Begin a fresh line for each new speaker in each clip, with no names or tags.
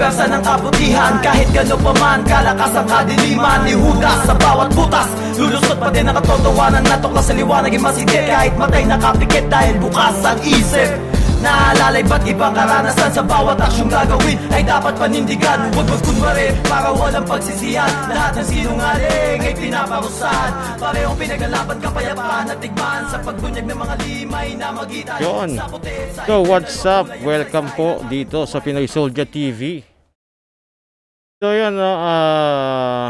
persa ng kabutihan. Kahit gano'n pa man, kalakas ang kadiliman ni Judas sa bawat butas. Lulusot pa din ang katotohanan na tuklas sa liwanag ay masigit. Kahit matay nakapikit dahil bukas ang isip. Naalalay ba't ibang karanasan sa bawat aksyong gagawin ay dapat panindigan. Huwag magkunwari para walang pagsisihan. Lahat ng sinungaling ay pinaparusahan. Parehong pinaglalaban kapayapaan at tigmaan sa pagbunyag ng mga limay na magitan.
Yun. So what's up? Welcome po dito sa Pinoy Soldier TV. So yun,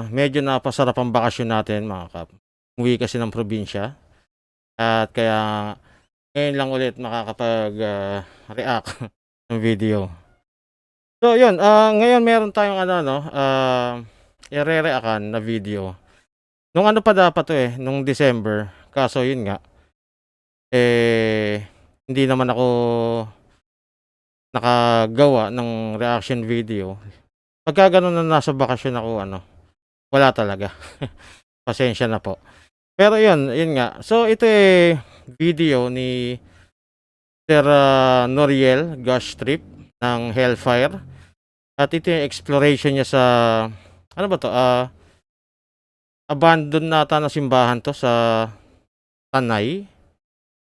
medyo napasarap ang bakasyon natin mga kap. Uwi kasi ng probinsya. At kaya ngayon lang ulit makakapag-react ng video. So yun, ngayon meron tayong i-re-reactan na video. Nung ano pa dapat to nung December. Kaso yun nga, hindi naman ako nakagawa ng reaction video. Pagka ganun na nasa bakasyon ako, wala talaga. Pasensya na po. Pero yun nga. So ito video ni Sir Noriel Gosh Trip ng Hellfire. At ito yung exploration niya sa ano ba to? Abandoned nata na simbahan to sa Tanay.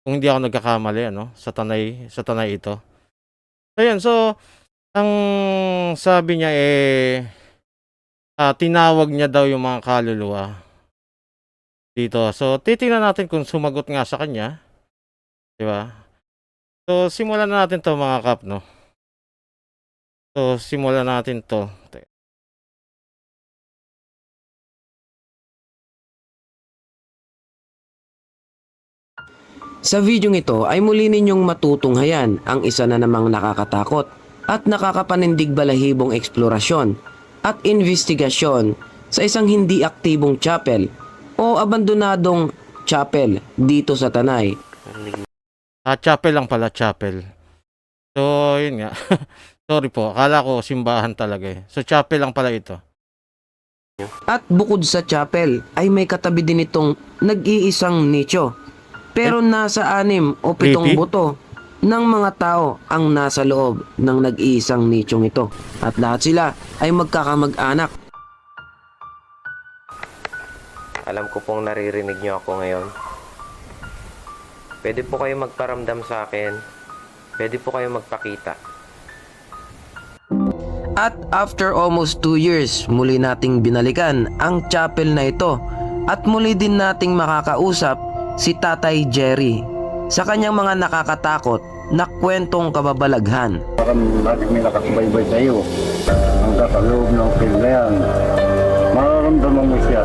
Kung hindi ako nagkakamali sa Tanay ito. So yun, so ang sabi niya tinawag niya daw yung mga kaluluwa dito. So titingnan natin kung sumagot nga sa kanya, 'di ba? So simulan na natin 'to mga kap, no. So simulan natin 'to.
Sa videong ito ay muli ninyong matutunghayan ang isa na namang nakakatakot at nakakapanindig balahibong eksplorasyon at investigasyon sa isang hindi aktibong chapel o abandonadong chapel dito sa Tanay.
Chapel lang pala, chapel. So yun nga. Sorry po, akala ko simbahan talaga So chapel lang pala ito.
At bukod sa chapel ay may katabi din itong nag-iisang nicho. Pero nasa 6 o 7
Creepy.
buto ng mga tao ang nasa loob ng nag-iisang nichong ito. At lahat sila ay magkakamag-anak.
Alam ko pong naririnig niyo ako ngayon. Pwede po kayo magparamdam sa akin. Pwede po kayo magpakita.
At after almost 2 years, muli nating binalikan ang chapel na ito. At muli din nating makakausap si Tatay Jerry sa kanyang mga nakakatakot na kwentong kababalaghan.
Parang lagi may nakasubaybay sa'yo hanggang sa loob ng film na yan. Mararamdaman mo siya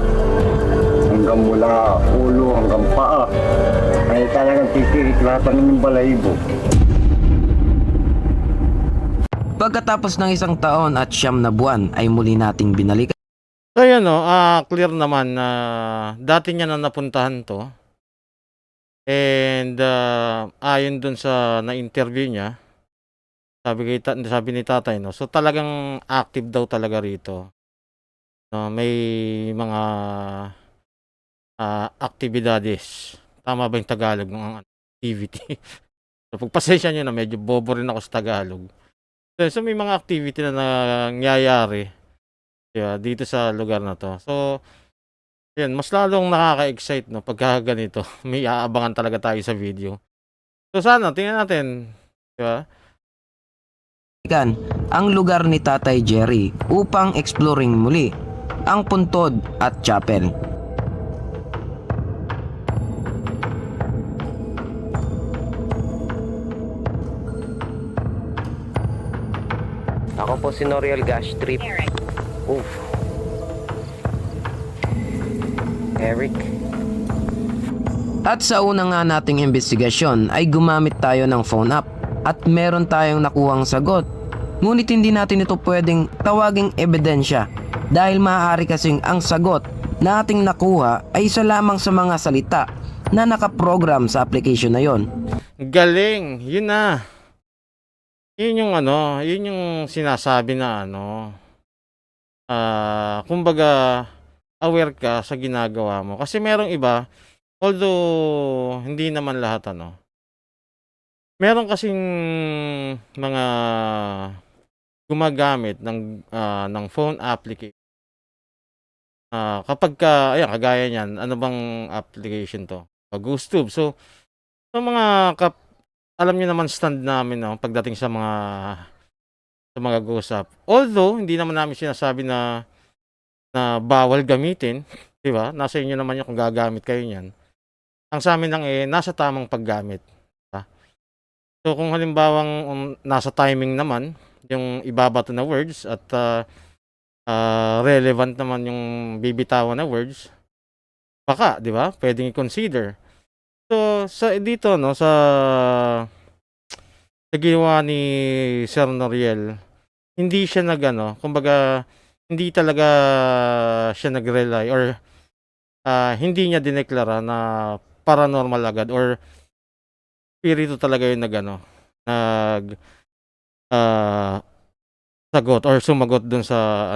hanggang mula ulo hanggang paa ay talagang titirik lahat ng inyong balahibo.
Pagkatapos ng 1 taon at 9 na buwan ay muli nating binalikan.
So yun clear naman na dati niya na napuntahan to. And ayon dun sa na-interview niya, sabi ni tatay, no, so talagang active daw talaga rito. No, may mga aktibidades. Tama ba yung Tagalog ng activity? So pagpasensya nyo na, medyo bobo rin ako sa Tagalog. So may mga activity na nangyayari dito sa lugar na to. So yan, mas lalong nakaka-excite pagka ganito. May aabangan talaga tayo sa video. So sana tingnan natin, di ba?
Ang lugar ni Tatay Jerry upang exploring muli ang puntod at chapel.
Ako po si Noriel Gosh Trip. Eric.
At sa una nga nating investigasyon ay gumamit tayo ng phone app at meron tayong nakuhang sagot. Ngunit hindi natin ito pwedeng tawaging ebidensya dahil maaari kasing ang sagot na ating nakuha ay isa lamang sa mga salita na nakaprogram sa application na yon.
Galing, yun na. Yun yung yun yung sinasabi na kumbaga aware ka sa ginagawa mo. Kasi merong iba, although hindi naman lahat meron kasing mga gumagamit ng phone application. Kapag ayan, kagaya niyan, ano bang application to? GhostTube. So, sa mga alam niyo naman stand namin, no, pagdating sa mga ghost app. Although, hindi naman namin sinasabi na bawal gamitin, 'di ba? Nasa inyo naman 'yun kung gagamit kayo niyan. Ang sa amin lang nasa tamang paggamit, 'di ba? So, kung halimbawang nasa timing naman yung ibabato na words at relevant naman yung bibitawan na words, baka, 'di ba? Pwedeng i-consider. So, dito, no, sa ginawa ni Sir Noriel, hindi siya kumbaga, hindi talaga siya nag-rely or hindi niya dineklara na paranormal agad or spirito talaga yung sagot or sumagot dun sa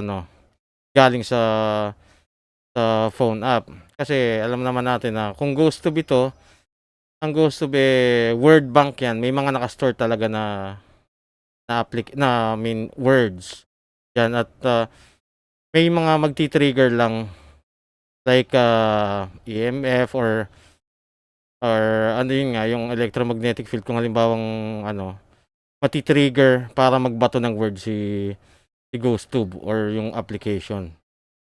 galing sa phone app. Kasi alam naman natin na kung GhostTube ito, ang GhostTube word bank yan. May mga nakastore talaga na words. Yan at may mga magti-trigger lang like EMF or ano yun nga, yung electromagnetic field kung halimbawang mati-trigger para magbato ng word si GhostTube or yung application.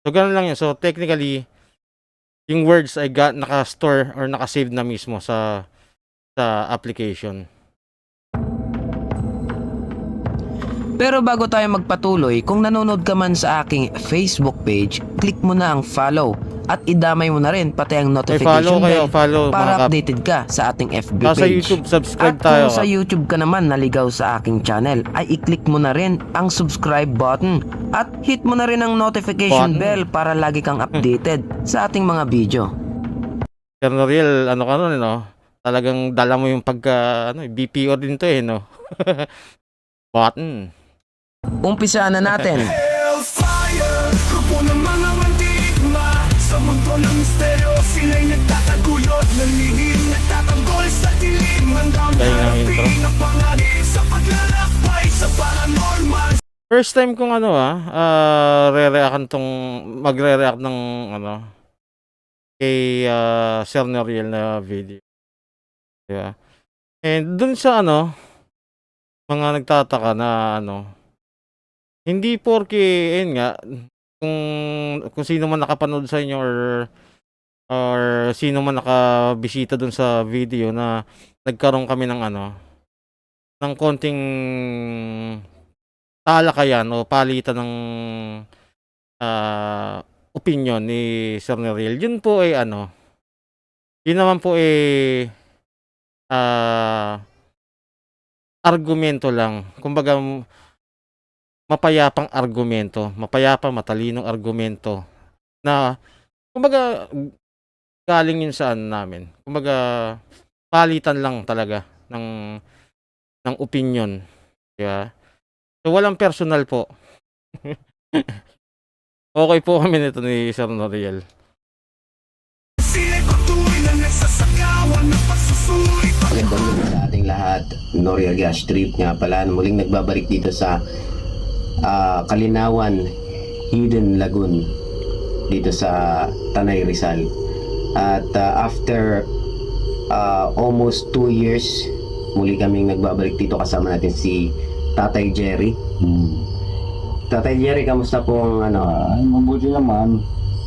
So ganun lang yun. So technically, yung words ay naka-store or naka-save na mismo sa application.
Pero bago tayo magpatuloy, kung nanonood ka man sa aking Facebook page, click mo na ang follow at idamay mo na rin pati ang notification bell para updated ka sa ating FB page.
Sa YouTube, subscribe
at
tayo.
Kung sa YouTube ka naman naligaw sa aking channel, ay i-click mo na rin ang subscribe button at hit mo na rin ang notification bell para lagi kang updated sa ating mga video.
Sir Noriel, talagang dala mo yung BPO din to no. Button.
Umpisaan na natin.
Hellfire, grupo ng mga mandigma sa mundo ng misteryo, sila'y nagtataguyod ng lihim, nagtatanggol sa dilim hanggang harapin ang panganib sa paglalakbay sa paranormal.
First time kong magre-react ng kay Sir Noriel na video. Diba? And dun sa mga nagtataka na hindi porke yun nga kung sino man nakapanood sa inyo or sino man nakabisita dun sa video na nagkaroon kami ng ng konting talakayan o palitan ng opinion ni Sir Noriel. Yun po ay yun naman po ay argumento lang. Kumbaga mapayapang argumento, matalinong argumento na kumbaga galing yun sa namin. Kumbaga palitan lang talaga ng opinion. Diba? So walang personal po. Okay po kami nito ni Sir Noriel.
Magandang gabi sa ating lahat. Noriel Gash Trip nga pala. Muling nagbabalik dito sa Kalinawan Hidden Lagoon dito sa Tanay Rizal. At after almost 2 years, muli kaming nagbabalik dito kasama natin si Tatay Jerry. Tatay Jerry, kamusta po ang
Ay, mabuti naman.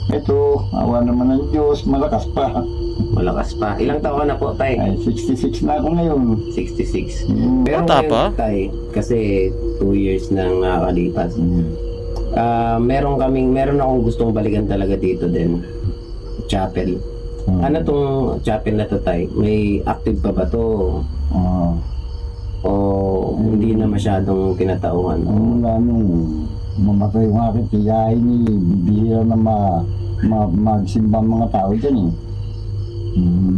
Ito, awa naman ng Diyos, malakas pa.
Malakas pa. Ilang taon na po, Tay?
Ay, 66 na ako ngayon.
66.
Bata
Pero ngayon,
pa?
Tay, kasi 2 years nang nakakalipas. Meron akong gustong balikan talaga dito din. Chapel. Ano tong chapel na to, Tay? May active pa ba to? O hindi na masyadong tinatauhan?
Wala nung mamatay yung aking tiyahin bihira na magsimba ang mga tao dyan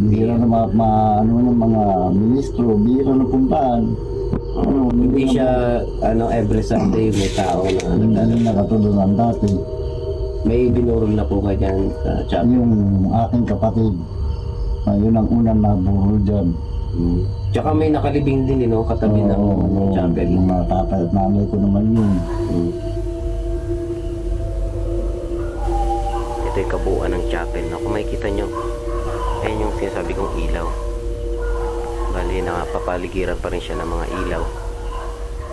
bihira na mga ministro, bihira na puntaan.
Hindi siya every Sunday may tao na
Hindi nakatulungan dati.
may binurol na po ka dyan sa chapel.
Yung aking kapatid, yun ang unang naburol dyan.
Tsaka may nakalibing din, no, katabi ng
Oo,
chapel.
yung mga tatay at nanay ko naman yun.
Ito yung kabuuan ng chapel. No? Kung makikita nyo, ayan yung sinasabi kong ilaw. Bali, nakapapaligiran pa rin siya ng mga ilaw.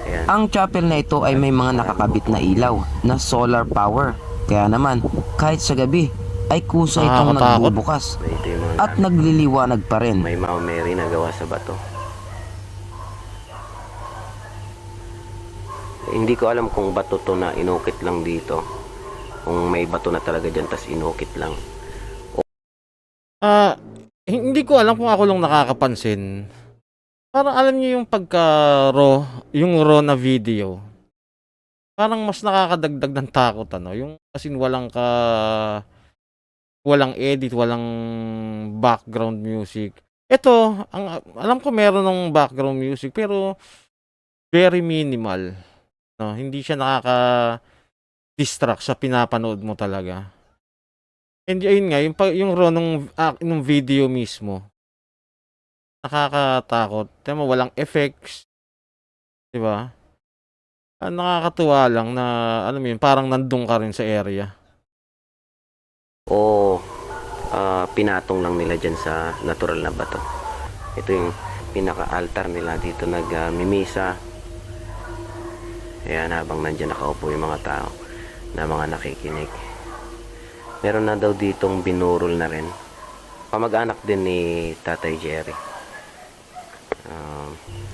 Ayan.
Ang chapel na ito ay may mga nakakabit na ilaw na solar power. Kaya naman, kahit sa gabi, ay kusa itong
Nakakatakot.
nagbubukas
Ito yung mga
at nagliliwanag pa rin.
may Mao Mary na gawa sa bato. Hindi ko alam kung bato to na inukit lang dito. Kung may bato na talaga dyan, tas inukit lang.
Hindi ko alam kung ako lang nakakapansin. Parang alam niyo yung yung raw na video. Parang mas nakakadagdag ng takot, ano, yung kasi walang edit, walang background music. Ito, alam ko meron ng background music pero very minimal, no? Hindi siya nakaka-distract sa pinapanood mo talaga. And ayun nga, yung raw nung video mismo, nakakatakot. Tama, walang effects, 'di ba? Nakakatuwa lang na alam mo yun, parang nandun ka rin sa area.
O pinatong lang nila dyan sa natural na bato. Ito yung pinaka-altar nila dito nag-mimisa. Ayan, habang nandyan nakaupo yung mga tao na mga nakikinig. Meron na daw ditong binurol na rin. Kamag-anak din ni Tatay Jerry.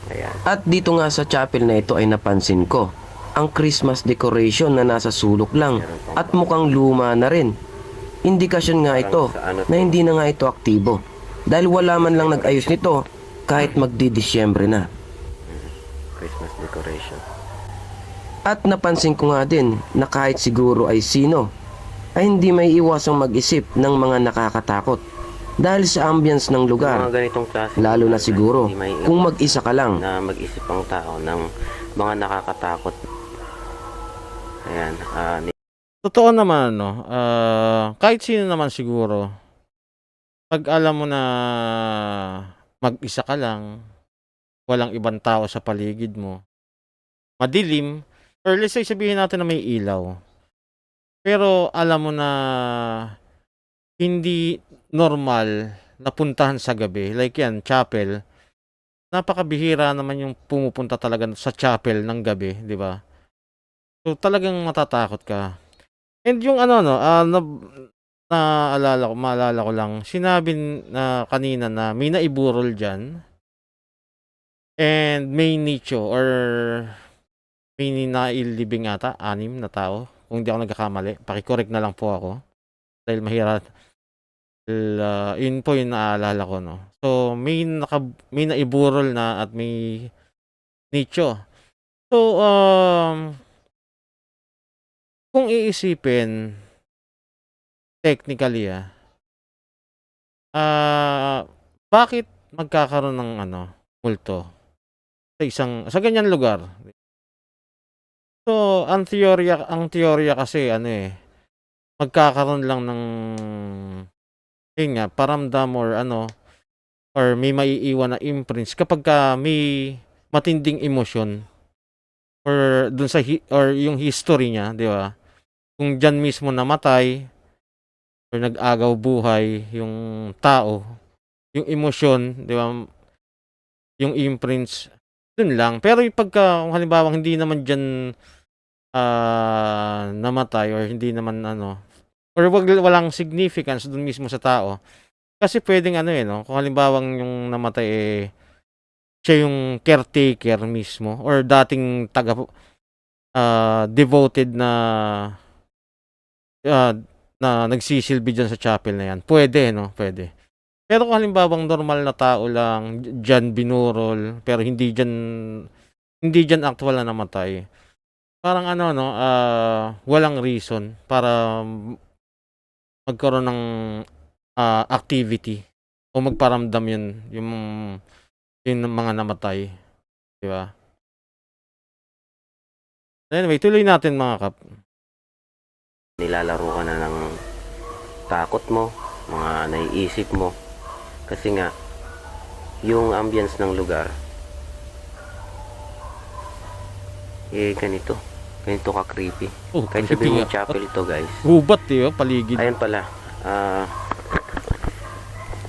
Ayan.
At dito nga sa chapel na ito ay napansin ko ang Christmas decoration na nasa sulok lang at mukhang luma na rin. Indikasyon nga ito na hindi na nga ito aktibo dahil wala man lang nag-ayos nito kahit magdi-Disyembre na.
Christmas decoration.
At napansin ko nga din na kahit siguro ay sino ay hindi may iwasang mag-isip ng mga nakakatakot dahil sa ambience ng lugar,
Mga ganitong klase
lalo na siguro
hindi may
kung mag-isa ka lang.
na mag-isip ang tao ng mga nakakatakot. Ayan,
Totoo naman, no, kahit sino naman siguro, pag alam mo na mag-isa ka lang, walang ibang tao sa paligid mo, madilim, or let's say sabihin natin na may ilaw, pero alam mo na hindi normal na puntahan sa gabi, like yan, chapel, napakabihira naman yung pumupunta talaga sa chapel ng gabi, di ba? So talagang matatakot ka. And yung ano, no, maalala ko lang, sinabi na kanina na may naiburol dyan and may nicho or may nailibing ata, 6 na tao. Kung hindi ako nagkakamali, pakicorrect na lang po ako dahil mahirap. Yun po yung naalala ko, no. So may naiburol na at may nicho. So kung iisipin technically, bakit magkakaroon ng multo sa ganyan lugar? So ang teorya kasi magkakaroon lang ng yun nga, paramdam or or may maiiwan na imprints kapag may matinding emosyon or dun sa or yung history niya, di ba? Kung diyan mismo namatay or nag-agaw buhay yung tao, yung emosyon, di ba? Yung imprints, dun lang. Pero kung halimbawa hindi naman diyan namatay or hindi naman or walang significance dun mismo sa tao. Kasi pwedeng kung halimbawa yung namatay siya yung caretaker mismo or dating devoted na nagsisilbi dyan sa chapel na yan. Pwede, no? Pwede. Pero kung halimbawang normal na tao lang, dyan binurol, pero hindi dyan actual na namatay. Parang walang reason para magkaroon ng activity o magparamdam yung mga namatay. Di ba? Anyway, tuloy natin mga kap.
nilalaro ka na ng takot mo, mga naiisip mo. Kasi nga, yung ambience ng lugar ganito ka creepy.
Oh,
Kahit
creepy
sabihin mo
nga.
chapel ito, guys.
Gubat eh, oh, paligid.
Ayan pala.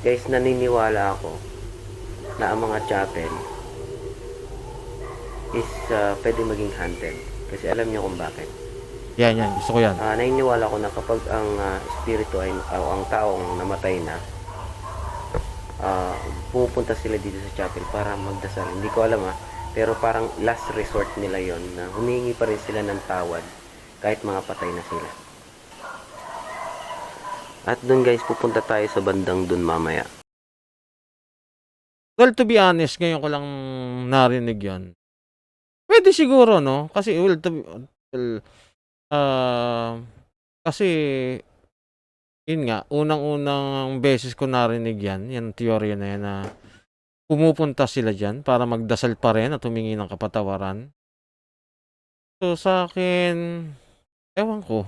Guys, naniniwala ako na ang mga chapel is pwede maging haunted. Kasi alam niyo kung bakit.
Yan, gusto ko yan.
Naniniwala ko na kapag ang espiritu ay ang taong namatay na, pumupunta sila dito sa chapel para magdasal. Hindi ko alam pero parang last resort nila yon na humingi pa rin sila ng tawad kahit mga patay na sila. At dun guys, pupunta tayo sa bandang dun mamaya.
Well, to be honest, ngayon ko lang narinig yan. Pwede siguro, no? Kasi, kasi, yun nga, unang-unang beses ko narinig yan, yung teorya na yan na pumupunta sila dyan para magdasal pa rin at humingi ng kapatawaran. So, sa akin, ewan ko.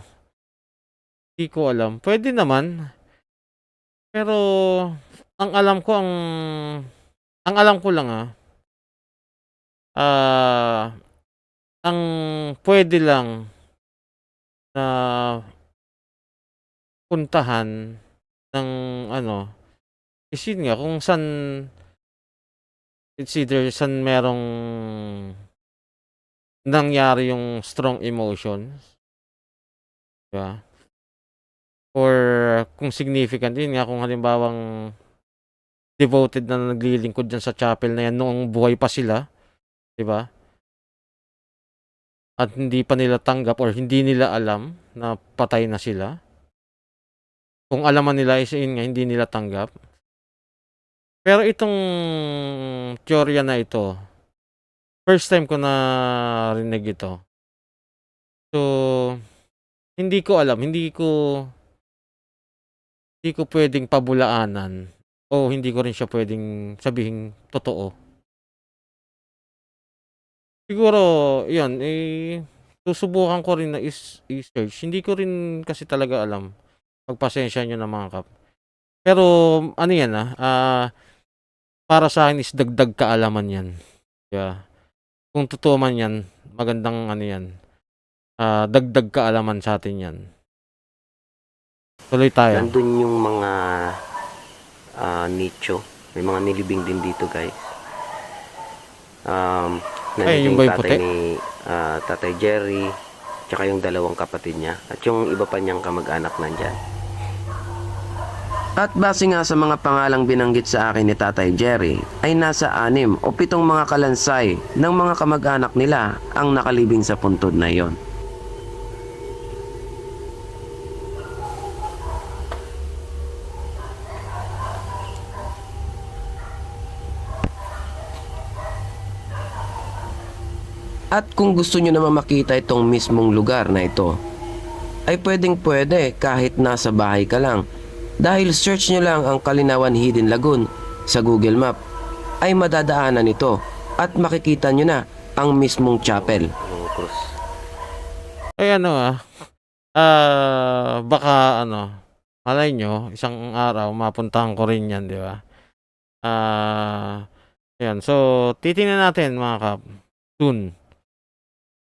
Hindi ko alam. Pwede naman. Pero, ang alam ko lang ang pwede lang na puntahan ng is yun nga, kung saan it's either saan merong nangyari yung strong emotions. Diba? Or kung significant, yun nga, kung halimbawang devoted na naglilingkod dyan sa chapel na yan noong buhay pa sila, diba? At hindi pa nila tanggap or hindi nila alam na patay na sila. Kung alaman nila is yun nga, hindi nila tanggap. Pero itong teorya na ito, first time ko na rinig ito. So, hindi ko alam, hindi ko pwedeng pabulaanan o hindi ko rin siya pwedeng sabihin totoo. Siguro, yun, susubukan ko rin na i-search. Hindi ko rin kasi talaga alam. Pagpasensya nyo na mga kap. Pero, ano yan para sa akin is dagdag kaalaman yan. Yeah. Kung totoo man yan, magandang yan. Dagdag kaalaman sa atin yan. Tuloy tayo.
Nandun yung mga nicho. May mga nilibing din dito, guys.
Ay, yung
Nandun
ba
yung
yung
tatay
puti?
ni Tatay Jerry, tsaka yung dalawang kapatid niya. At yung iba pa niyang kamag-anak nandyan.
At base nga sa mga pangalang binanggit sa akin ni Tatay Jerry, ay nasa 6 o 7 mga kalansay ng mga kamag-anak nila ang nakalibing sa puntod na iyon. At kung gusto nyo naman makita itong mismong lugar na ito, ay pwede kahit nasa bahay ka lang. Dahil search nyo lang ang Kalinawan Hidden Lagoon sa Google Map, ay madadaanan ito at makikita nyo na ang mismong chapel.
Yung cross.
Ay baka malay nyo, isang araw mapuntahan ko rin yan, di ba? Ayan, so titingnan natin mga kap, soon,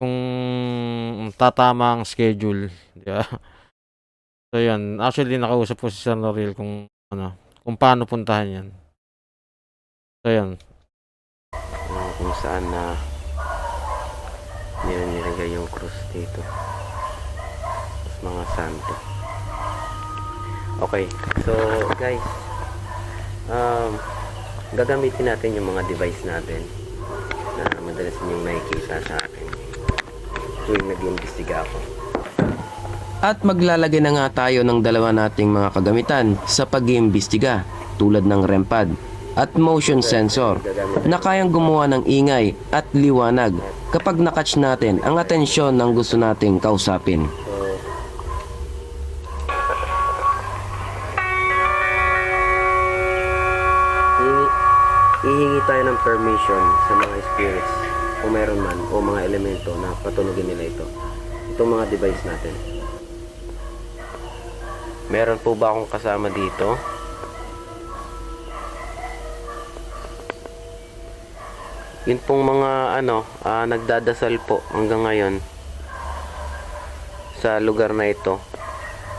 kung tatama ang schedule, di ba? So yan, actually nakausap ko si Sir Noril kung paano puntahan yan. So yan.
Kung saan na nilagay yung cross dito. Tapos mga santo. Okay, so guys, gagamitin natin yung mga device natin na madalas ninyong nakikita sa akin tuwing nag-iimbestiga ako.
At maglalagay na nga tayo ng dalawa nating mga kagamitan sa pag-iimbestiga tulad ng REM pad at motion sensor na kayang gumawa ng ingay at liwanag kapag nakatch natin ang atensyon ng gusto nating kausapin.
Hihingi tayo ng permission sa mga spirits kung meron man o mga elemento na patunogin nila ito. Itong mga device natin. Meron po ba akong kasama dito? Yun pong mga nagdadasal po hanggang ngayon sa lugar na ito.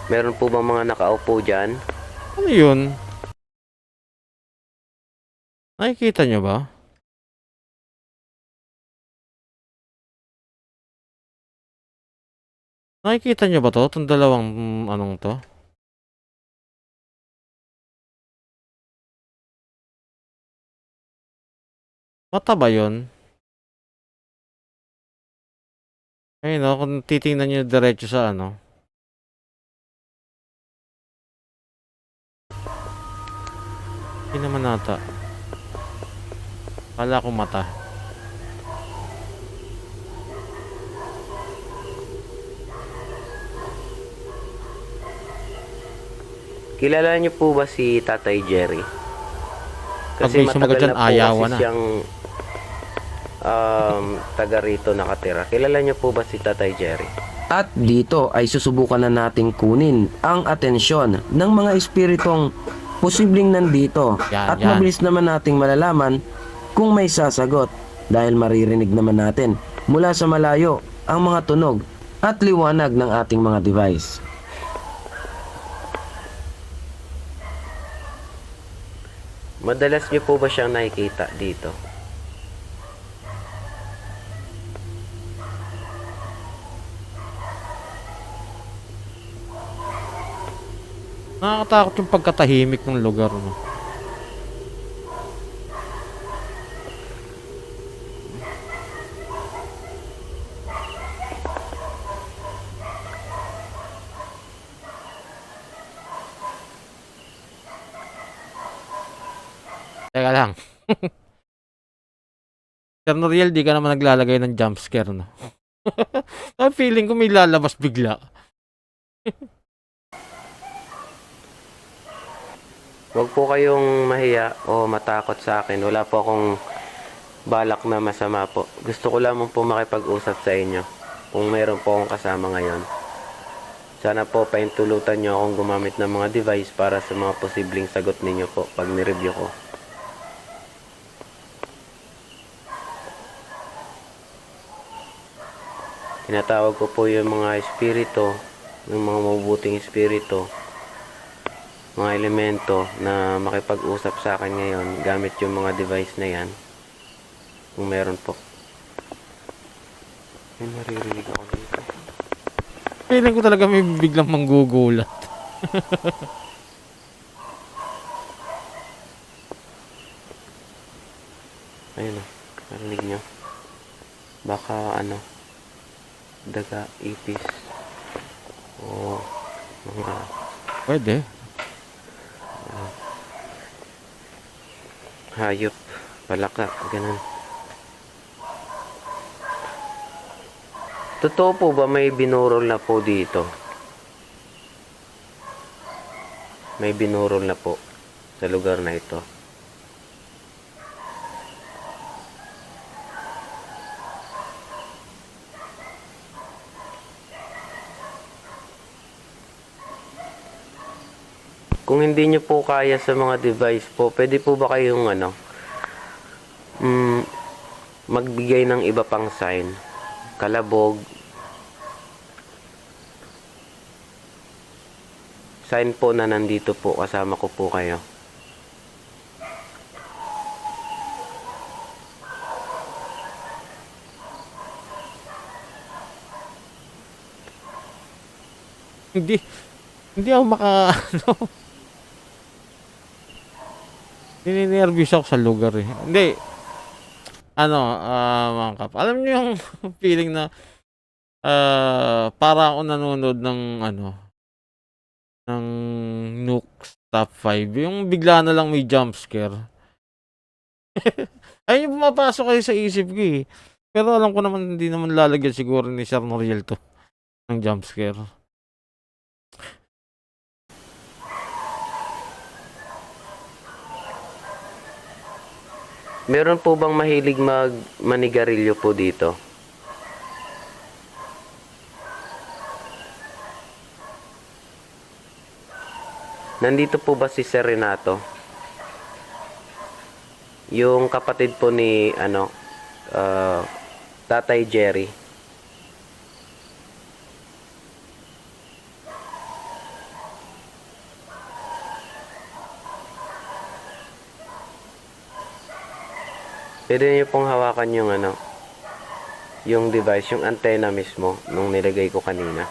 Meron po bang mga nakaupo dyan?
Ano yun? Nakikita nyo ba? Nakikita nyo ba to? Itong dalawang anong to? Mata ba yun? Ayun o, kung titingnan nyo diretso sa ano. Hindi naman nata. Kala ko mata.
Kilala niyo po ba si Tatay Jerry?
Pag may sumagot dyan, ayawan na.
siyang taga rito nakatira. Kilala niyo po ba si Tatay Jerry?
At dito ay susubukan na nating kunin ang atensyon ng mga espiritong posibleng nandito.
Yan,
At
yan.
mabilis naman nating malalaman kung may sasagot dahil maririnig naman natin mula sa malayo ang mga tunog at liwanag ng ating mga device.
Madalas niyo po ba siyang nakikita dito?
Nakakatakot yung pagkatahimik ng lugar, no? Teka lang. Sir Noriel, di ka naman naglalagay ng jump scare, no? Ang feeling ko may lalabas bigla.
Huwag po kayong mahiya o matakot sa akin. Wala po akong balak na masama po. Gusto ko lamang po makipag-usap sa inyo kung meron po akong kasama ngayon. Sana po paintulutan nyo akong gumamit ng mga device para sa mga posibleng sagot ninyo po pag nireview ko. Tinatawag ko po yung mga espiritu, yung mga mabubuting espiritu, mga elemento na makipag-usap sa akin ngayon gamit yung mga device na yan. Kung meron po. May naririnig ako dito.
Feeling ko talaga may biglang manggugulat.
Ayun o, narinig nyo. Baka daga, ipis, o mga
Pwede.
hayop, palaka, ganun. Totoo po ba may binurol na po dito? May binurol na po sa lugar na ito. Kung hindi nyo po kaya sa mga device po, pwede po ba kayong magbigay ng iba pang sign? Kalabog. Sign po na nandito po, kasama ko po kayo.
Hindi ako Nininervous ako sa lugar eh. Hindi. Mga kap. Alam niyo yung feeling na para ako nanonood ng ng Nuke Top 5. Yung bigla na lang may jump scare. Ayun yung pumapasok kayo sa isip ko eh. Pero alam ko naman hindi naman lalagyan siguro ni Sir Noriel to ng jump scare.
Meron po bang mahilig manigarilyo po dito? Nandito po ba si Sir Renato? Yung kapatid po ni Tatay Jerry. Pwede niyo pong hawakan yung yung device, yung antenna mismo nung nilagay ko kanina.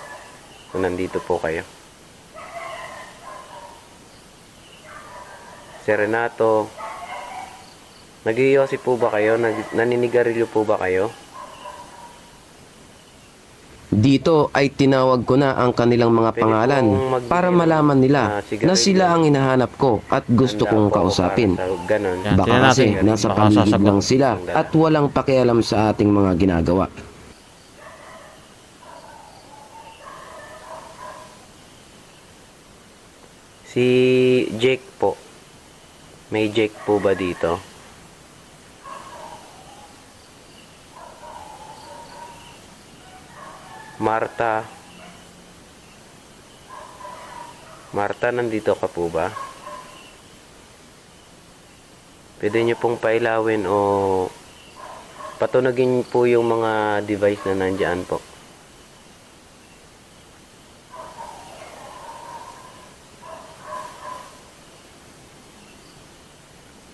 Kung nandito po kayo. Sir Renato, nag-iossi po ba kayo? Naninigarilyo po ba kayo?
Dito ay tinawag ko na ang kanilang mga
Pwede
pangalan
pong magbigay
para
ng,
malaman nila
sigarilyo.
na sila ang hinahanap ko at gusto
Handa
kong
po ako
kausapin.
para sa ganun.
Yan,
Baka
tingnan
kasi
natin.
nasa
Baka
paligid
sasagot.
lang sila at walang pakialam sa ating mga ginagawa.
Si Jake po. May Jake po ba dito? Marta. Marta, nandito ka po ba? Pwede niyo pong pailawin o patunogin po yung mga device na nandyan po.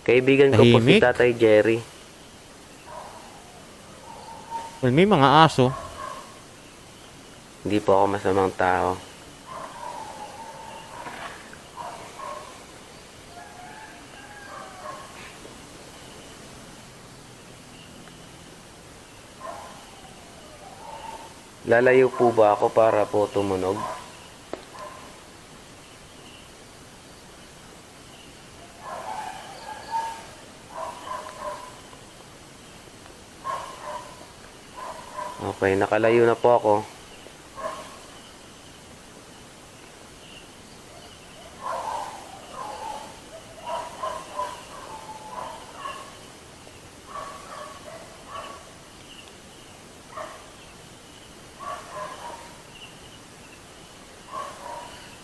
Kaibigan ko po si
Tahimik.
Tatay Jerry.
Well, may mga aso.
Hindi po ako masamang tao. Lalayo po ba ako para po tumunog? Okay, nakalayo na po ako.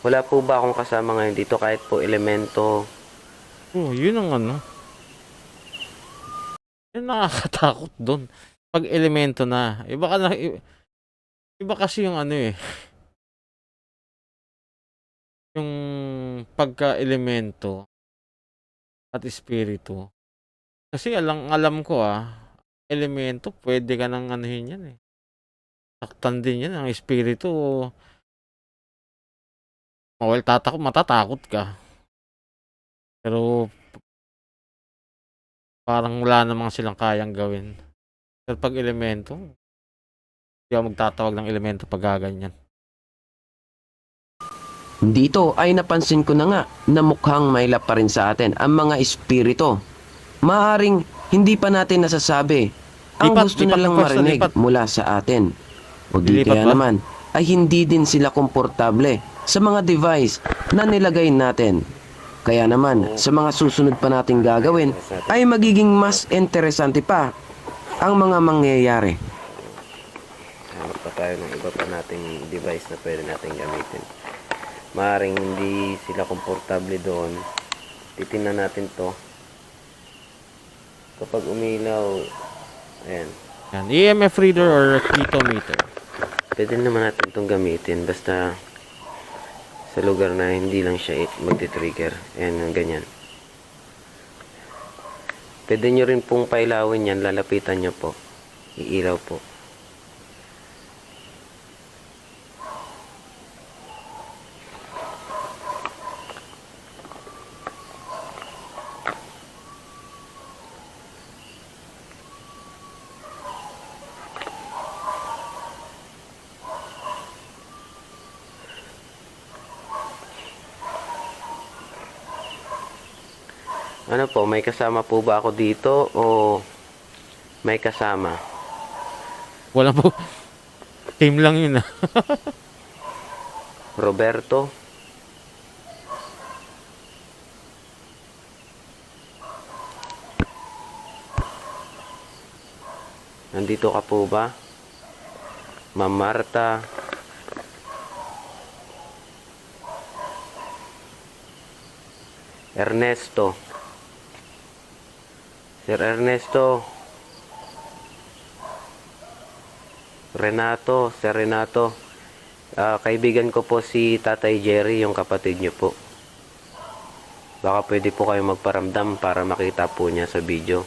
Wala po ba akong kasama ngayon dito kahit po elemento?
Oh, yun ang Yun nakakatakot doon. Pag elemento na. Iba kasi yung yung pagka-elemento at espiritu. Kasi alam ko elemento, pwede ka nang anuhin yan eh. Saktan din yan. Ang espiritu, well, matatakot ka. Pero, parang wala namang silang kayang gawin. Pero pag elemento, hindi ako magtatawag ng elemento pag gaganyan.
Dito ay napansin ko na nga na mukhang mailap pa rin sa atin ang mga espiritu. Maaring hindi pa natin nasasabi ang gusto nilang marinig mula sa atin. O di
Lilipat
kaya
ba?
naman ay hindi din sila komportable sa mga device na nilagay natin. Kaya naman sa mga susunod pa nating gagawin ay magiging mas interesante pa ang mga mangyayari.
Hanap pa tayo ng iba pa nating device na pwede nating gamitin. Maaring hindi sila komportable doon. Titingnan natin to. Kapag umilaw, ayan.
Yan, EMF reader or photometer.
Pwede naman natin itong gamitin. Basta sa lugar na hindi lang siya magti-trigger. Ayan, yung ganyan. Pwede nyo rin pong pailawin yan. Lalapitan nyo po. Iilaw po. Ano po, may kasama po ba ako dito o may kasama?
Wala po. Team lang yun
Roberto? Nandito ka po ba? Ma'am Marta? Ernesto? Sir Ernesto? Renato, Sir Renato. Kaibigan ko po si Tatay Jerry, yung kapatid niyo po. Baka pwede po kayo magparamdam para makita po niya sa video.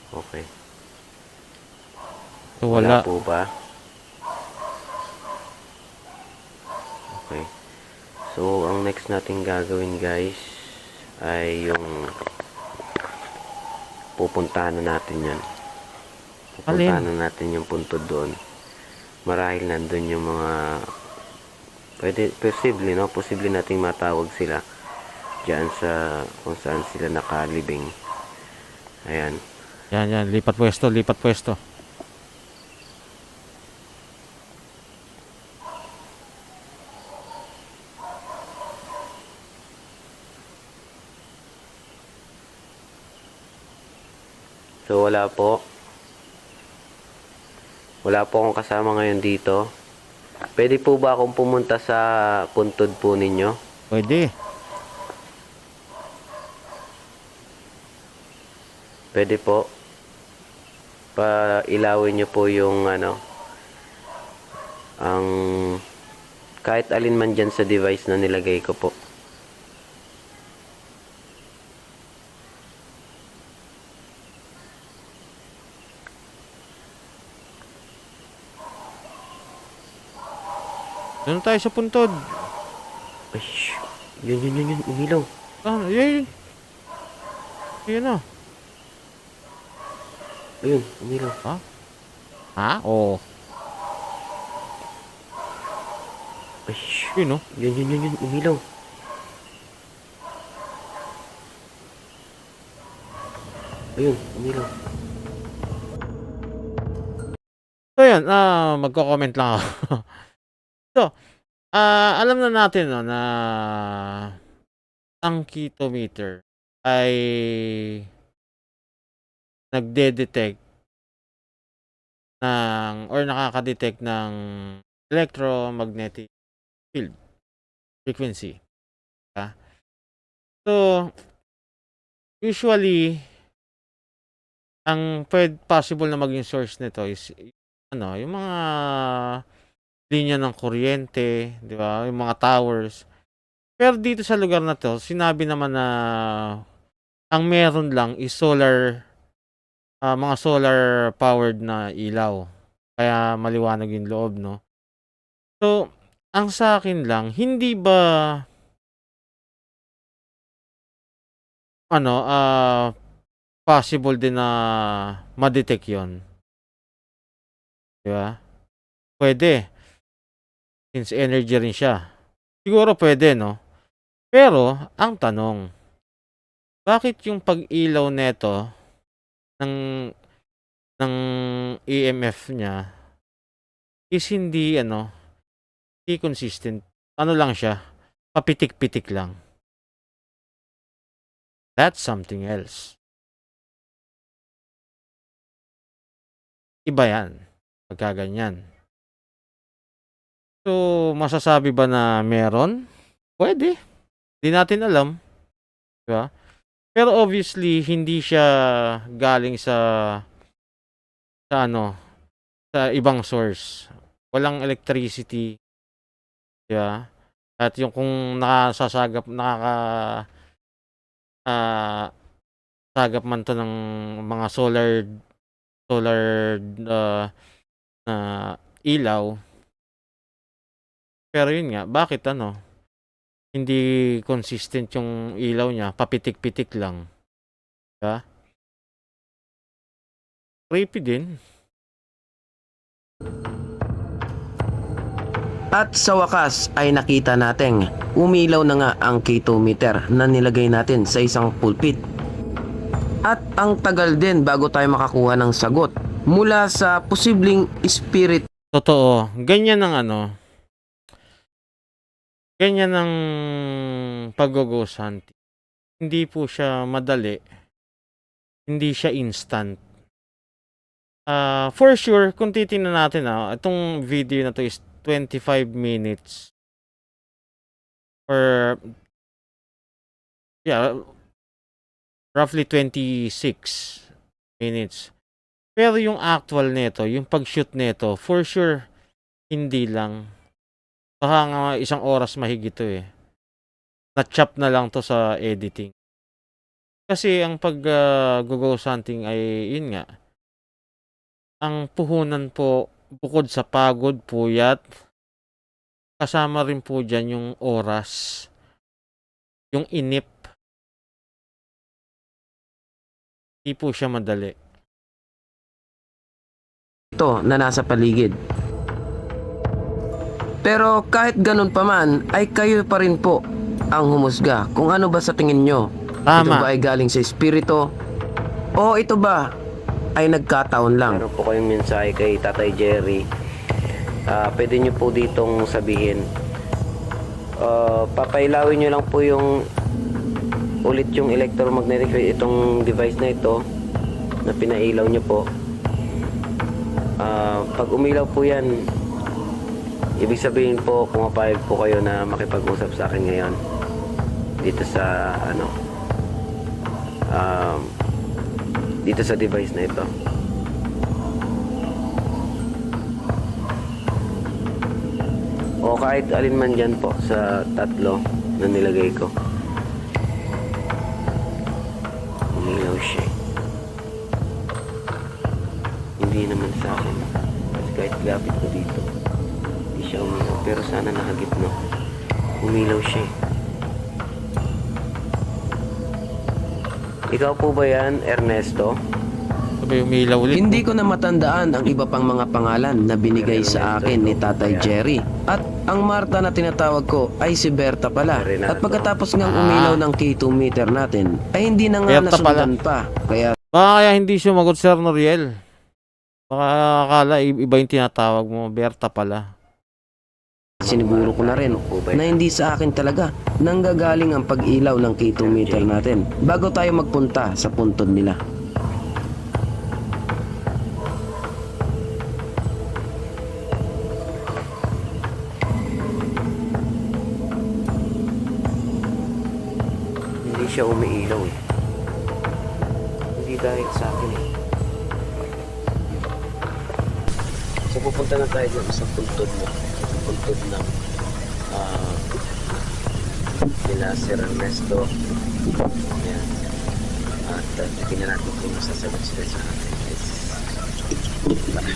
Okay.
So, wala.
Po ba? Okay. So, ang next natin gagawin guys ay yung pupuntahan na natin yan. Pupuntahan na natin yung punto doon. Marahil nandun yung mga posible, no? Posible nating matawag sila dyan sa kung saan sila nakalibing. Ayan.
Yan. Lipat pwesto.
So, wala po. Wala po akong kasama ngayon dito. Pwede po ba akong pumunta sa puntod po ninyo?
Pwede.
Pwede po. Ilawin nyo po yung ang kahit alin man dyan sa device na nilagay ko po.
Doon tayo sa puntod.
Ay, yun, umilaw.
Yun. Yun na.
Ayun, umilaw.
Ha? Oo.
Ay,
Yun, no?
yun, umilaw. Ayun, umilaw.
So, yan. Magko-comment lang ako. So, alam na natin, no, na ang ketometer ay nagde-detect or nakaka-detect ng electromagnetic field frequency. So, usually, ang possible na maging source nito is yung mga linya ng kuryente, di ba? Yung mga towers. Pero dito sa lugar na to, sinabi naman na ang meron lang is mga solar powered na ilaw. Kaya maliwanag yung loob, no? So, ang sa akin lang, hindi ba possible din na ma-detect yun? Di ba? Pwede. Since energy rin siya. Siguro pwede, no? Pero, ang tanong, bakit yung pag-ilaw neto ng EMF niya is hindi consistent. Ano lang siya? Papitik-pitik lang. That's something else. Iba yan. Pagkaganyan. So, masasabi ba na meron? Pwede. Hindi natin alam. Diba? Pero obviously, hindi siya galing sa ibang source. Walang electricity. Diba? At yung kung nakasagap man to ng mga solar na ilaw. Pero yun nga, bakit hindi consistent yung ilaw niya, papitik-pitik lang. Diba? Creepy din.
At sa wakas ay nakita nating umilaw na nga ang ketometer na nilagay natin sa isang pulpit. At ang tagal din bago tayo makakuha ng sagot mula sa posibleng spirit.
Totoo. Ganyan ang pag-ghost hunting. Hindi po siya madali. Hindi siya instant. For sure, kung titingnan natin, itong video na to is 25 minutes or yeah, roughly 26 minutes. Pero yung actual nito, yung pag-shoot nito, for sure, hindi lang. Baka nga 1 oras mahigit to eh. Na-chop na lang to sa editing. Kasi ang pag-ghost hunting ay, yun nga, ang puhunan po, bukod sa pagod, puyat, kasama rin po dyan yung oras, yung inip. Hindi po siya madali.
ito na nasa paligid. Pero kahit ganun pa man, ay kayo pa rin po ang humusga kung ano ba sa tingin nyo. Ito
Tama.
ba ay galing sa espiritu? O ito ba ay nagkataon lang?
Meron po kayong mensahe kay Tatay Jerry. Pwede nyo po ditong sabihin. Papailawin nyo lang po yung ulit yung electromagnetic wave, itong device na ito na pinailaw nyo po. Pag umilaw po yan, ibig sabihin po pumapayag po kayo na makipag-usap sa akin ngayon dito sa dito sa device na ito. O kahit alin man dyan po sa tatlo na nilagay ko. Umilaw siya. Hindi naman sa akin. Kasi kahit gapit ko dito, hindi siya umilaw. Pero sana nakagitno. Umilaw siya. Ikaw po ba yan, Ernesto?
Sabi umilaw ulit.
Hindi ko na matandaan ang iba pang mga pangalan na binigay sa akin ni Tatay Jerry. At ang Marta na tinatawag ko ay si Berta pala. At pagkatapos ngang umilaw ng K2 meter natin, ay hindi na nga
Berta pala.
nasundan pa. Kaya
Baka kaya hindi sumagot Sir Noriel. Baka akala iba yung tinatawag mo. Berta pala.
siniguro ko na rin na hindi sa akin talaga nanggagaling ang pag-ilaw ng K2 meter natin bago tayo magpunta sa puntod nila.
Hindi siya umiilaw eh. Hindi dahil sa akin eh. So pupunta na tayo dyan sa puntod mo. Puntod ng nila Sir Ernesto. Ayan. At tingnan natin kung masasagot sila sa atin. Tara.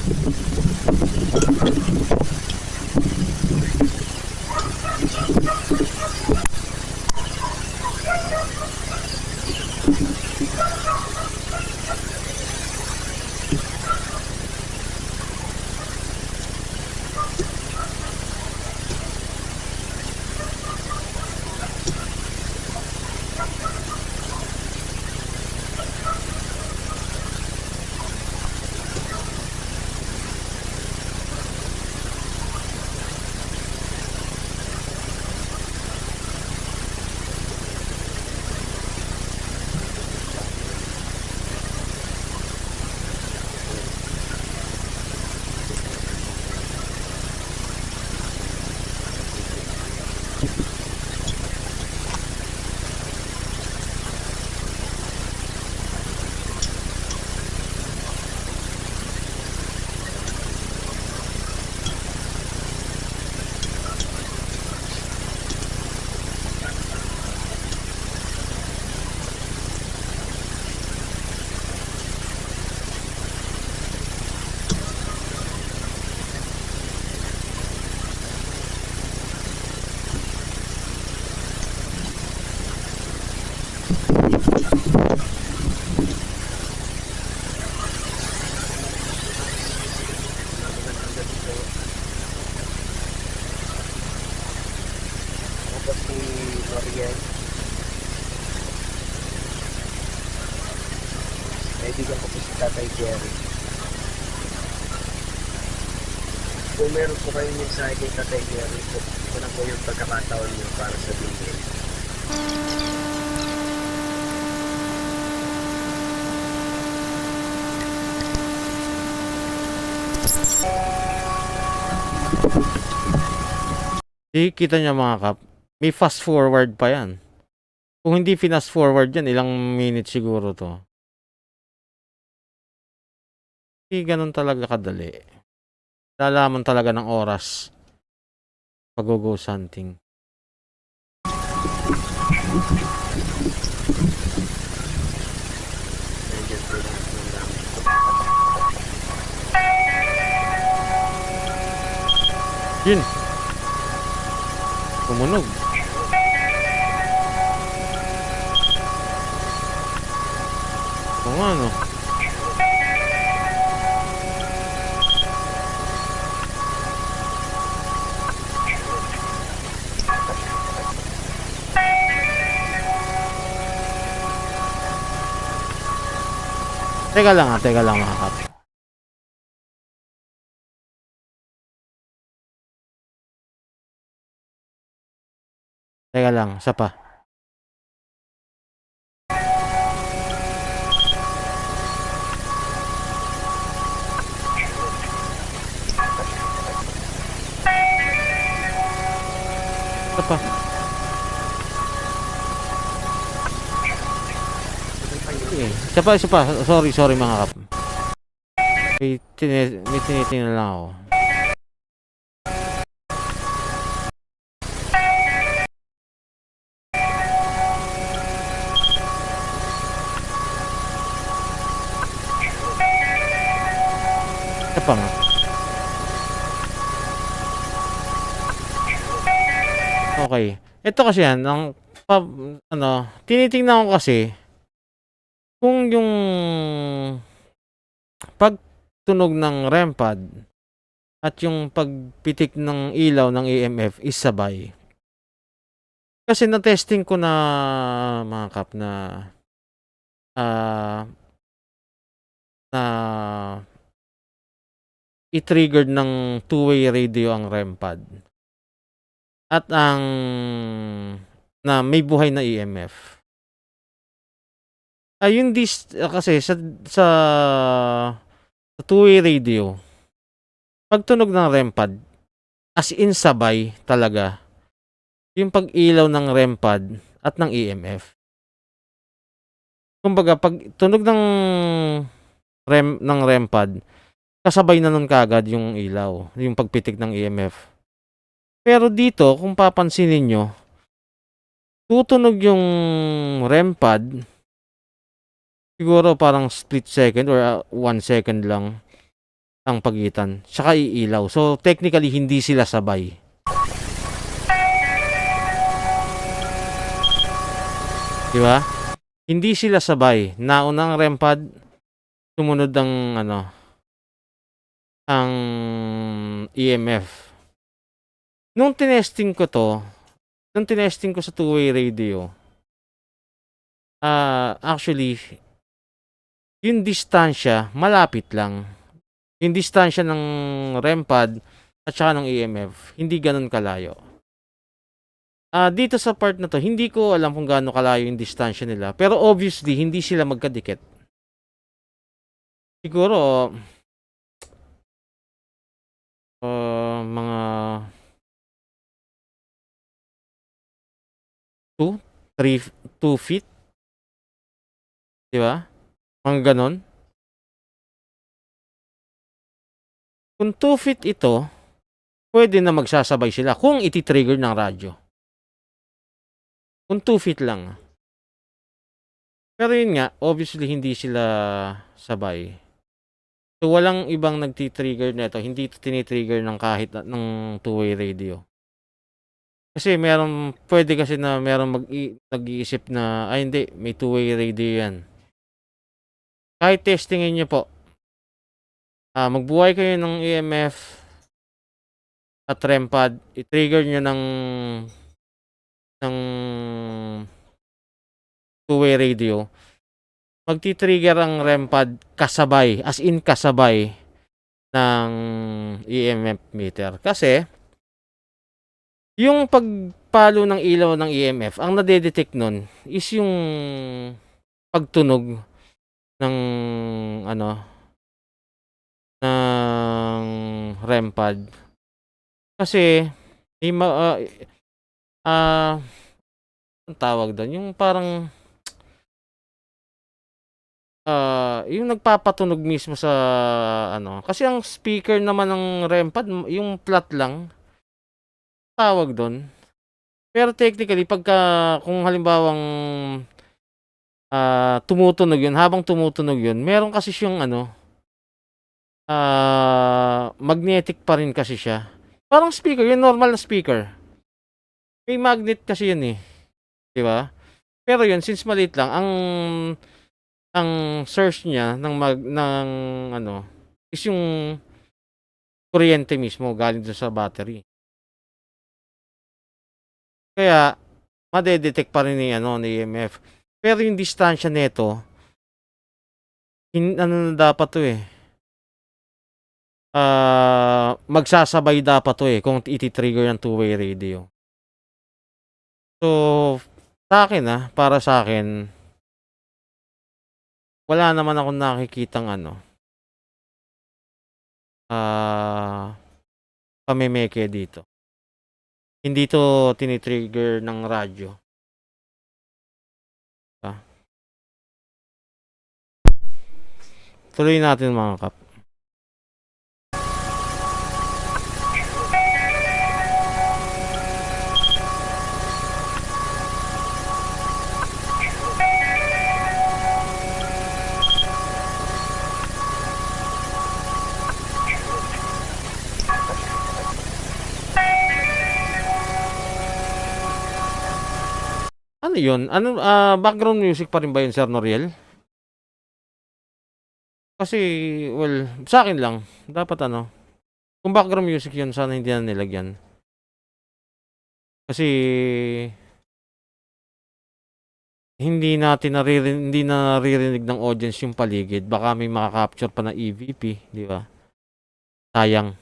Tapos si Mariel. Kaibigan ko po si Tatay Jerry. Kung meron po kayong mensahe kay Tatay Jerry, ito na po yung pagkakataon niyo para sabihin.
Kita niya mga kap, may fast forward pa yan. Kung hindi fast forward yan, ilang minutes siguro to. Hindi ganun talaga kadali. Lalaman talaga ng oras pag-go hunting. Yun. Tumunog. Oo nga, no? Teka lang mga kap. Teka lang, isa pa. Isa pa. Isa pa. Sorry mga kap. May tinitingnan lang ako. Isa pa nga. Okay. Ito kasi yan, tinitingnan ko kasi kung yung pagtunog ng REM pad at yung pagpitik ng ilaw ng EMF is sabay. Kasi na-testing ko na mga kap na i-triggered ng two-way radio ang REM pad. At na may buhay na EMF. Yung kasi sa two-way radio, pagtunog ng REM pad, as in sabay talaga, yung pag-ilaw ng REM pad at ng EMF. Kumbaga, pag tunog ng REM pad, kasabay na nun kaagad yung ilaw, yung pagpitik ng EMF. Pero dito, kung papansinin nyo, tutunog yung REM pad, siguro parang split second or 1 second lang ang pagitan. Saka iilaw. So, technically, hindi sila sabay. Diba? Hindi sila sabay. Nauna ang REM pad, sumunod ang EMF. Nung tinesting ko sa two-way radio, actually, yung distansya, malapit lang. Yung distansya ng REM pad at saka ng EMF, hindi ganun kalayo. Dito sa part na to, hindi ko alam kung gaano kalayo yung distansya nila. Pero obviously, hindi sila magkadikit. Siguro, mga 2 feet. Diba? Mga ganon. Kung 2 feet ito, pwede na magsasabay sila kung iti-trigger ng radyo. Kung 2 feet lang. Pero yun nga, obviously hindi sila sabay. So walang ibang nagti-trigger nito, hindi ito tinitrigger ng kahit ng two-way radio. Kasi pwede kasi na nag-iisip na, hindi, may two-way radio yan. Kahit testingin nyo po, magbuhay kayo ng EMF at REM pad, i-trigger nyo ng two-way radio, magti-trigger ang REM pad kasabay, as in kasabay ng EMF meter. Kasi, yung pagpalo ng ilaw ng EMF, ang nadedetect nun is yung pagtunog ng REM pad. Kasi may ang tawag doon, yung parang yung nagpapatunog mismo sa ano, kasi ang speaker naman ng REM pad yung flat lang tawag doon. Pero technically pagka kung halimbawang tumutunog yun, habang tumutunog yun, meron kasi siyang ano, magnetic pa rin kasi siya. Parang speaker, yung normal na speaker. May magnet kasi yun eh, 'di ba? Pero yun since maliit lang, ang source niya ng ano is yung kuryente mismo galing dun sa battery. Kaya made-detect pa rin ni ano ni EMF. Pero yung distansya nito ano na dapat 'to eh. Magsasabay dapat 'to eh kung iti-trigger ng two-way radio. So, sa'kin para sa'kin wala naman akong nakikitang ano, pamemeke dito. Hindi 'to tini-trigger ng radyo. Tuloy natin mga kap. Ano yun? Ano, background music pa rin ba yun, Sir Noriel? Kasi, well, sa akin lang, dapat ano, kung background music yun, sana hindi na nilagyan. Kasi, hindi na naririnig ng audience yung paligid. Baka may makaka-capture pa na EVP, di ba? Sayang.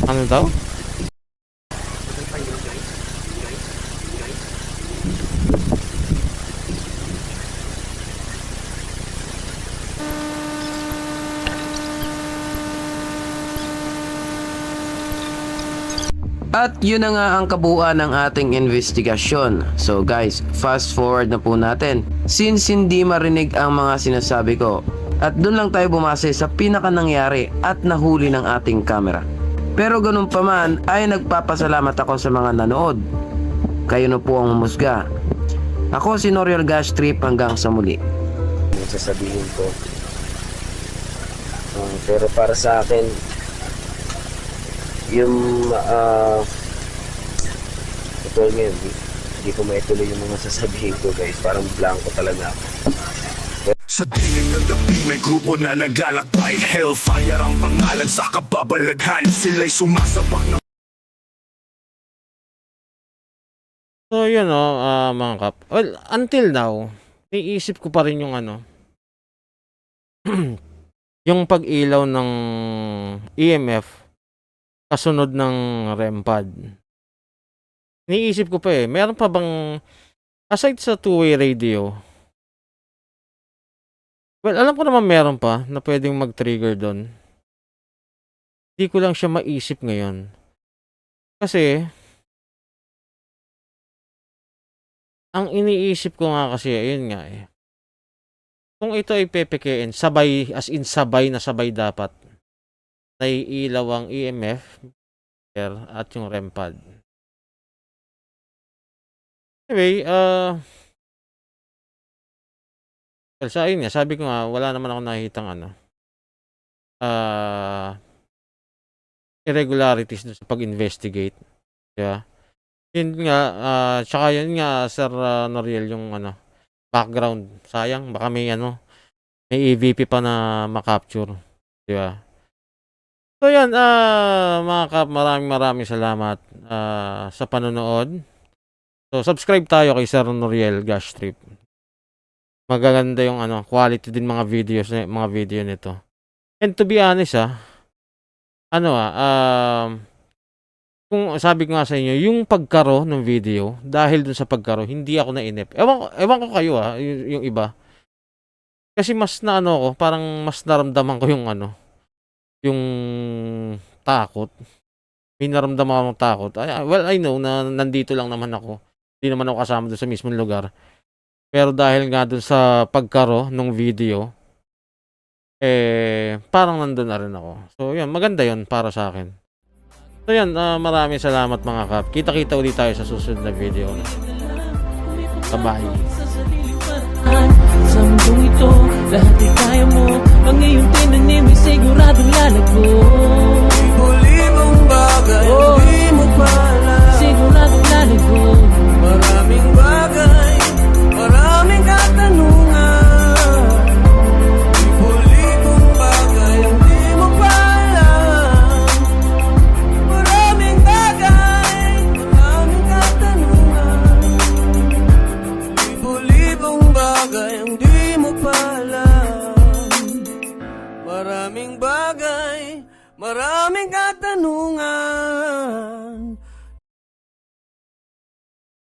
Ano daw?
At yun na nga ang kabuuan ng ating investigasyon. So guys, fast forward na po natin. Since hindi marinig ang mga sinasabi ko, at dun lang tayo bumase sa pinaka nangyari at nahuli ng ating camera. Pero ganun pa man ay nagpapasalamat ako sa mga nanood. Kayo na po ang humusga. Ako si Noriel Gash Trip, hanggang sa muli.
Yung sasabihin ko. Pero para sa akin, yung ito ngayon, hindi ko maituloy yung mga sasabihin ko guys. Parang blanco talaga ako.
Sa tingin ng gabi may grupo na naglalakbay. Hellfire ang pangalan sa kababalaghan. Sila'y sumasabak ng
So, yun mga kap. Well, until now, iisip ko pa rin yung ano, yung pag-ilaw ng EMF kasunod ng REM pad. Iniisip ko pa eh, meron pa bang, aside sa two-way radio, well, alam ko naman meron pa na pwedeng mag-trigger doon. Hindi ko lang siya maisip ngayon. Kasi, ang iniisip ko nga kasi, ayun nga eh. Kung ito ay pepekein, sabay, as in sabay na sabay dapat. Naiilaw ang EMF at yung REM pad. Anyway, well, sa ayun nga, sabi ko nga, wala naman ako nakikitang ano, irregularities sa pag-investigate. Diba? Yun nga, tsaka yun nga, Sir Noriel, yung ano, background. Sayang, baka may ano, may EVP pa na makapture. Diba? So yan, mga kap, maraming salamat sa panonood. So, subscribe tayo kay Sir Noriel Gash Trip. Magaganda yung ano, quality din mga video nito. And to be honest kung sabi ko nga sa inyo, yung pagkaro ng video, dahil dun sa pagkaro, hindi ako nainip. Ewan ko kayo yung iba. Kasi mas na ano ko, parang mas naramdaman ko yung ano, yung takot. May naramdaman akong takot. Well, I know na nandito lang naman ako. Hindi naman ako kasama doon sa mismong lugar. Pero dahil nga doon sa pagkaro ng video, parang nandun na rin ako. So, yan, maganda yun para sa akin. So, yan, maraming salamat mga kap. Kita-kita ulit tayo sa susunod na video. Bye-bye.
Sa mundong ito, lahat ay kaya mo. Ang iyong tinanim ay siguradong lalago.
Libo-libong bagay, di mo pala.
Siguradong lalago.
Maraming bagay, maraming katanungan. Libo-libong bagay, di mo pala. Maraming bagay, maraming katanungan. Libo-libong bagay, di mo pala. Maraming bagay, maraming katanungan.